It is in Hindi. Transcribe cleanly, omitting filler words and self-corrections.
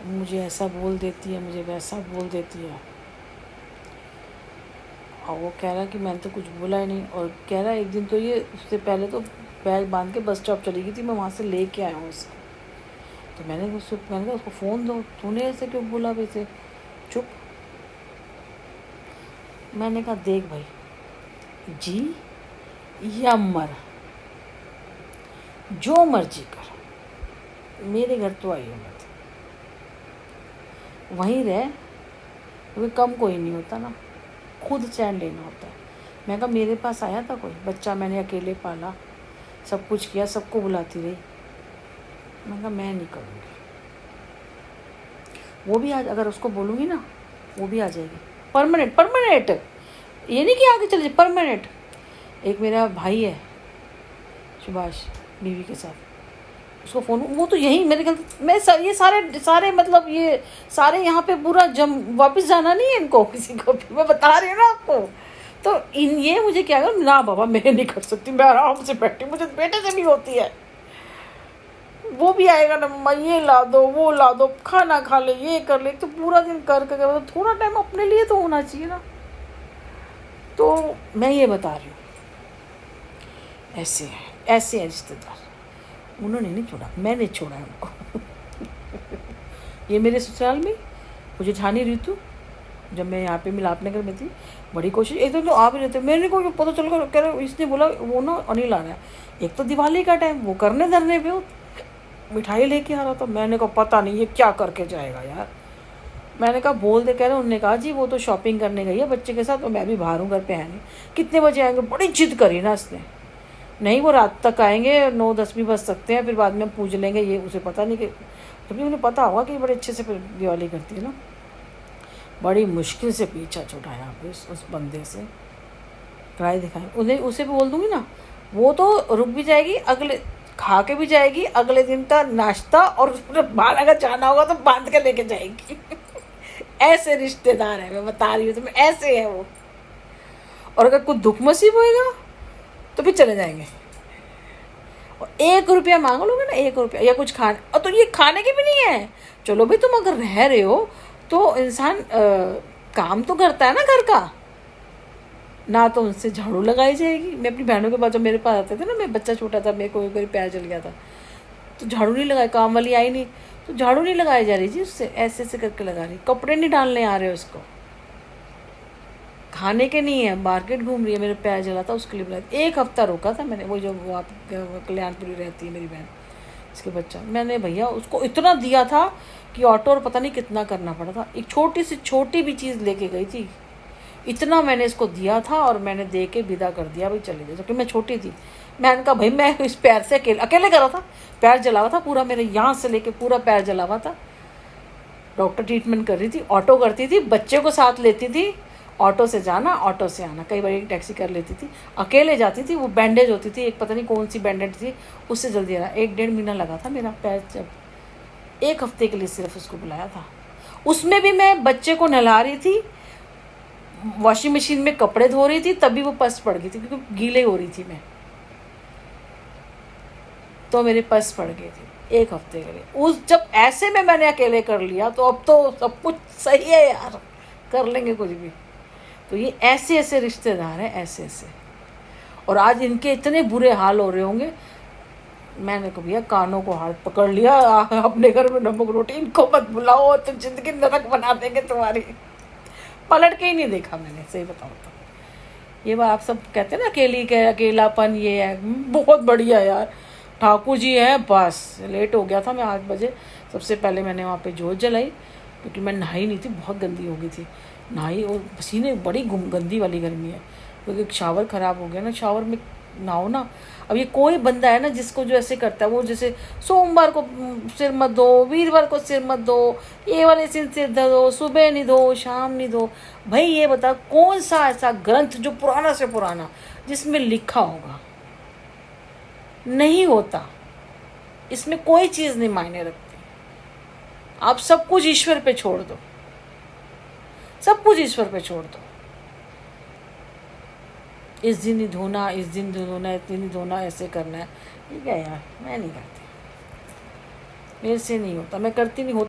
मुझे ऐसा बोल देती है, मुझे वैसा बोल देती है। और वो कह रहा कि मैंने तो कुछ बोला ही नहीं। और कह रहा एक दिन तो ये उससे पहले तो बैग बांध के बस स्टॉप चली गई थी, मैं वहाँ से लेके आया हूँ उसको। तो मैंने कहा उसको फ़ोन दो, तूने ऐसे क्यों बोला वैसे? चुप। मैंने कहा देख भाई, जी या मर, जो मर्जी कर, मेरे घर तो आई हो मत, वहीं रह, क्योंकि कम कोई नहीं होता ना, खुद चैन लेना होता है। मैं कहा मेरे पास आया था कोई बच्चा, मैंने अकेले पाला, सब कुछ किया, सबको बुलाती रही। मैं कहा मैं नहीं करूँगी। वो भी आज अगर उसको बोलूँगी ना, वो भी आ जाएगी परमानेंट। ये नहीं कि आगे चले जाए, परमानेंट। एक मेरा भाई है सुभाष, बीवी के साथ, उसको फ़ोन, वो तो यहीं मेरे ख्याल मैं ये सारे मतलब ये सारे यहाँ पे पूरा वापस जाना नहीं है इनको किसी को भी, मैं बता रही हूँ ना आपको। तो ये मुझे क्या कर, ना बाबा मैं नहीं कर सकती, मैं आराम से बैठी, मुझे बेटे से भी होती है। वो भी आएगा ना, मम्मा ये ला दो, वो ला दो, खाना खा ले, ये कर ले। तो पूरा दिन कर तो थोड़ा टाइम अपने लिए तो होना चाहिए ना। तो मैं ये बता रही हूँ, ऐसे हैं रिश्तेदार। उन्होंने नहीं छोड़ा, मैंने छोड़ा है उनको। ये मेरे ससुराल में वो जेठानी ऋतु, जब मैं यहाँ पे मिलाप नगर में थी, बड़ी कोशिश, एक तो आ भी रहते, मेरे को पता चल कर कह रहे, इसने बोला वो ना अनिल आ रहा है, एक तो दिवाली का टाइम, वो करने धरने पे मिठाई लेके आ रहा था। मैंने कहा पता नहीं ये क्या करके जाएगा यार। मैंने कहा बोल दे। कह रहे उन्होंने कहा जी वो तो शॉपिंग करने गई है बच्चे के साथ, और मैं भी बाहर हूँ, घर पे है नहीं, कितने बजे आएंगे? बड़ी जिद करी ना इसने, नहीं वो रात तक आएंगे, 9-10 भी बज सकते हैं, फिर बाद में हम पूछ लेंगे। ये उसे पता नहीं कि, तभी उन्हें पता होगा कि बड़े अच्छे से दिवाली करती है ना। बड़ी मुश्किल से पीछा छुड़ाया आप उस बंदे से, किराए दिखाए उन्हें, उसे भी बोल दूंगी ना, वो तो रुक भी जाएगी, अगले खा के भी जाएगी, अगले दिन का नाश्ता, और बाहर अगर जाना होगा तो बांध के लेके जाएगी। ऐसे रिश्तेदार है, मैं बता रही हूँ तुम्हें, ऐसे है वो। और अगर कुछ दुख मुसीब होएगा तो फिर चले जाएंगे। और 1 रुपया मांग लोगे ना, 1 रुपया या कुछ खाने, और तो ये खाने की भी नहीं है। चलो भाई तुम अगर रह रहे हो तो इंसान काम तो करता है ना घर का, ना तो उनसे झाड़ू लगाई जाएगी। मैं अपनी बहनों के पास जब मेरे पास आते थे ना, मैं बच्चा छोटा था, मेरे को एक बार पैर जल गया था, तो झाड़ू नहीं लगाई, काम वाली आई नहीं तो झाड़ू नहीं लगाई जा रही जी उससे, ऐसे ऐसे करके लगा रही। कपड़े नहीं डालने आ रहे उसको, खाने के नहीं है, मार्केट घूम रही है, मेरे पैर जला था, उसके लिए बुलाया। 1 हफ्ता रोका था मैंने, वो जो वो आप कल्याणपुरी रहती है मेरी बहन, इसके बच्चा, मैंने भैया उसको इतना दिया था कि ऑटो और पता नहीं कितना करना पड़ा था। एक छोटी सी छोटी भी चीज़ लेके गई थी, इतना मैंने इसको दिया था, और मैंने दे के विदा कर दिया, भाई चले जाओ, क्योंकि मैं छोटी थी। मैंने कहा भाई मैं इस पैर से अकेले करा था, पैर जला हुआ था पूरा, मेरे यहाँ से लेके पूरा पैर जला हुआ था। डॉक्टर ट्रीटमेंट कर रही थी, ऑटो करती थी, बच्चे को साथ लेती थी, ऑटो से जाना ऑटो से आना, कई बार एक टैक्सी कर लेती थी, अकेले जाती थी। वो बैंडेज होती थी, एक पता नहीं कौन सी बैंडेज थी, उससे जल्दी आना। 1-1.5 महीना लगा था मेरा पैर, जब 1 हफ्ते के लिए सिर्फ उसको बुलाया था। उसमें भी मैं बच्चे को नहला रही थी, वॉशिंग मशीन में कपड़े धो रही थी, तभी वो पस पड़ गई थी, क्योंकि गीले हो रही थी मैं, तो मेरे पस पड़ गए थे 1 हफ्ते के लिए। उस जब ऐसे में मैंने अकेले कर लिया, तो अब तो सब कुछ सही है यार, कर लेंगे कुछ भी। तो ये ऐसे ऐसे रिश्तेदार हैं, ऐसे ऐसे। और आज इनके इतने बुरे हाल हो रहे होंगे। मैंने कहा भैया कानों को हाथ पकड़ लिया, अपने घर में नमक रोटी, इनको मत बुलाओ तो जिंदगी नरक बना देंगे तुम्हारी। पलट के ही नहीं देखा मैंने, सही बताऊँ तो। ये बात आप सब कहते हैं ना अकेली के अकेलापन, ये है बहुत बढ़िया यार। ठाकुर जी हैं, बस लेट हो गया था मैं 8 बजे, सबसे पहले मैंने वहाँ पे जोत जलाई, क्योंकि मैं नहाई नहीं थी, बहुत गंदी हो गई थी नहाई, और पसीने, बड़ी गंदी वाली गर्मी है, क्योंकि शावर ख़राब हो गया ना, शावर में नहाओ ना। अब ये कोई बंदा है ना जिसको जो ऐसे करता है, वो जैसे सोमवार को सिर मत धो, वीरवार को सिर मत धो, ये वाले सिर धो, सुबह नहीं धो, शाम नहीं धो। भाई ये बता कौन सा ऐसा ग्रंथ जो पुराना से पुराना जिसमें लिखा होगा? नहीं होता, इसमें कोई चीज़ नहीं मायने रखती। आप सब कुछ ईश्वर पे छोड़ दो, सब कुछ ईश्वर पे छोड़ दो। इस दिन ही धोना, इस दिन धोना, इस दिन ही धोना, ऐसे करना है, ठीक है यार, मैं नहीं करती, मेरे से नहीं होता, मैं करती नहीं।